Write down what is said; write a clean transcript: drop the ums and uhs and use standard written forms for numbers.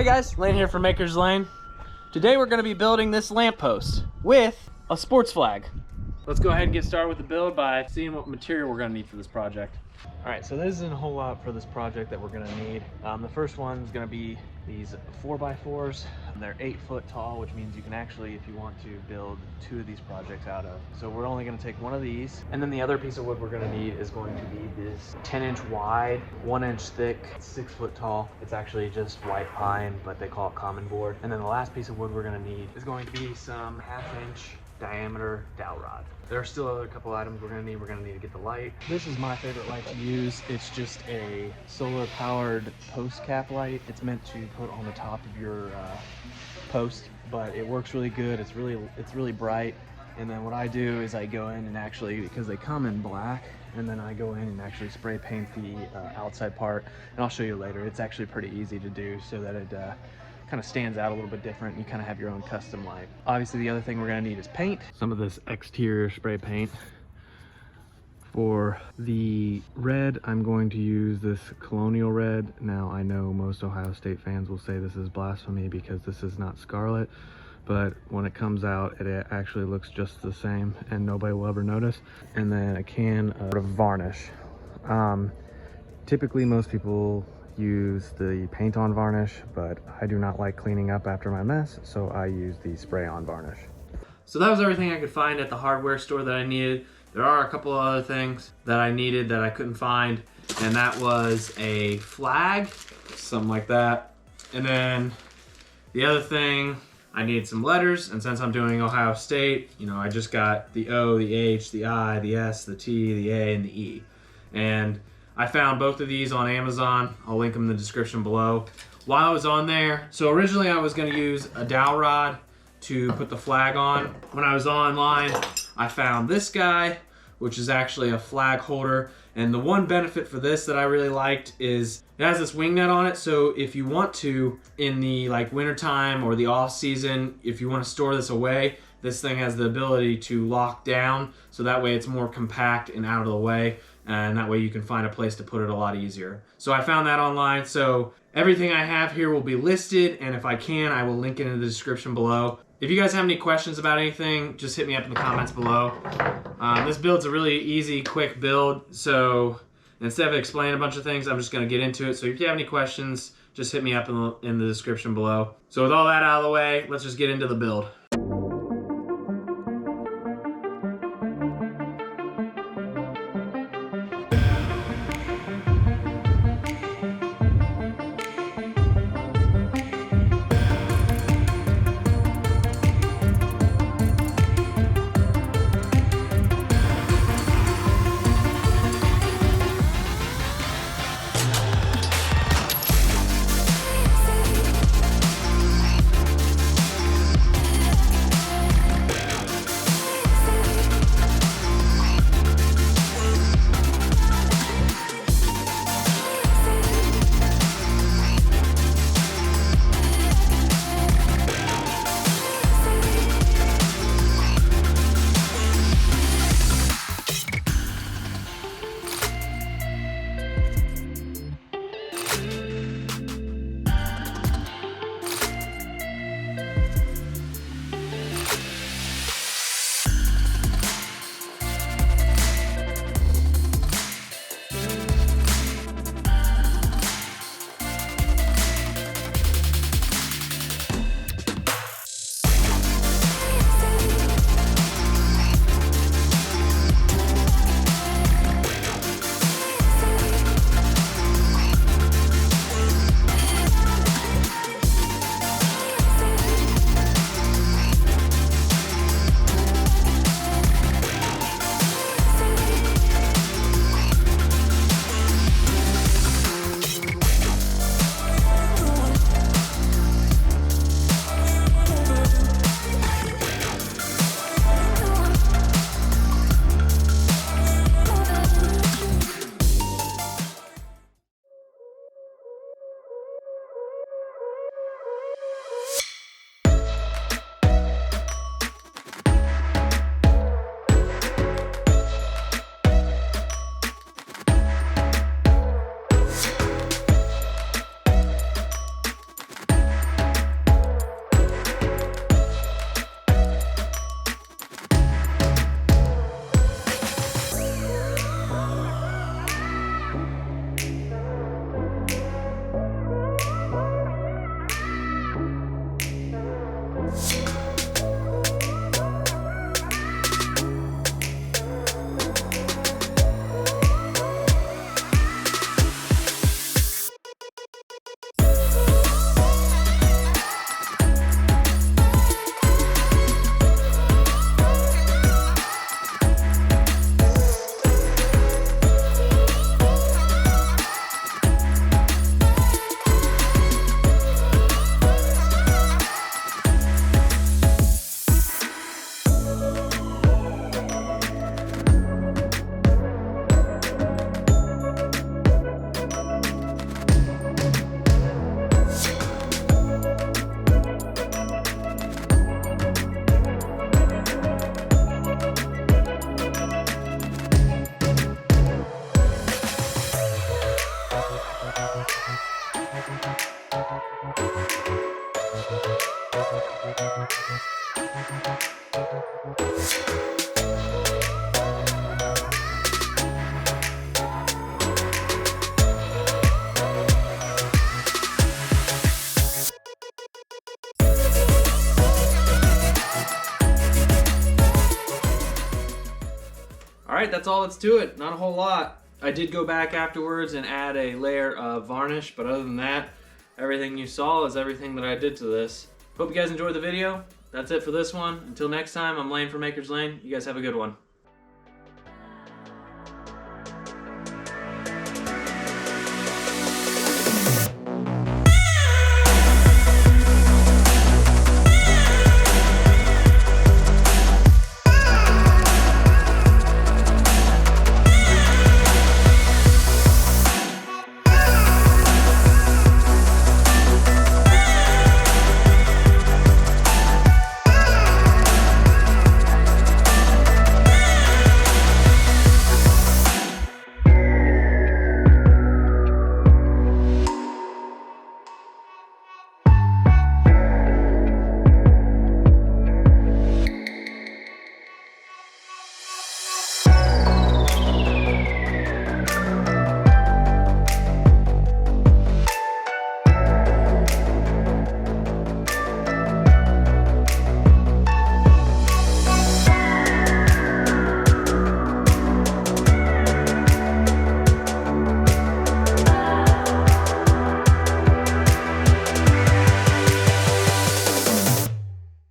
Hey guys, Lane here from Maker's Lane. Today we're going to be building this lamppost with a sports flag. Let's go ahead and get started with the build by seeing what material we're going to need for this project. Alright, so there isn't a whole lot for this project that we're going to need. The first one's going to be these 4x4s. They're 8 foot tall, which means you can actually, if you want to, build 2 of these projects out of. So we're only going to take 1 of these. And then the other piece of wood we're going to need is going to be this 10-inch wide, 1-inch thick, 6 foot tall. It's actually just white pine, but they call it common board. And then the last piece of wood we're going to need is going to be some 1/2-inch diameter dowel rod. There are still other couple items we're gonna need. We're gonna need to get the light. This is my favorite light to use. It's just a solar powered post cap light. It's meant to put on the top of your post, but it works really good. It's really bright. And then what I do is I go in and actually, because they come in black, and then I go in and actually spray paint the outside part. And I'll show you later. It's actually pretty easy to do so that it kind of stands out a little bit different. You kind of have your own custom light. Obviously the other thing we're going to need is paint. Some of this exterior spray paint. For the red, I'm going to use this Colonial Red. Now I know most Ohio State fans will say this is blasphemy because this is not scarlet, but when it comes out it actually looks just the same and nobody will ever notice. And then a can of varnish. Typically most people use the paint on varnish, but I do not like cleaning up after my mess, so I use the spray on varnish. So that was everything I could find at the hardware store that I needed. There are a couple of other things that I needed that I couldn't find, and that was a flag, something like that. And then the other thing, I needed some letters, and since I'm doing Ohio State, you know, I just got the O, the H, the I, the S, the T, the A, and the E. And I found both of these on Amazon. I'll link them in the description below. While I was on there, so originally I was going to use a dowel rod to put the flag on. When I was online, I found this guy, which is actually a flag holder. And the one benefit for this that I really liked is it has this wing nut on it. So if you want to, in the winter time or the off season, if you want to store this away, this thing has the ability to lock down. So that way it's more compact and out of the way. And that way you can find a place to put it a lot easier. So I found that online. So everything I have here will be listed, and if I can, I will link it in the description below. If you guys have any questions about anything, just hit me up in the comments below. This build's a really easy, quick build, so instead of explaining a bunch of things, I'm just gonna get into it. So if you have any questions, just hit me up in the description below. So with all that out of the way, let's just get into the build. Alright, that's all that's to it. Not a whole lot. I did go back afterwards and add a layer of varnish, but other than that, everything you saw is everything that I did to this. Hope you guys enjoyed the video. That's it for this one. Until next time, I'm Lane from Maker's Lane. You guys have a good one.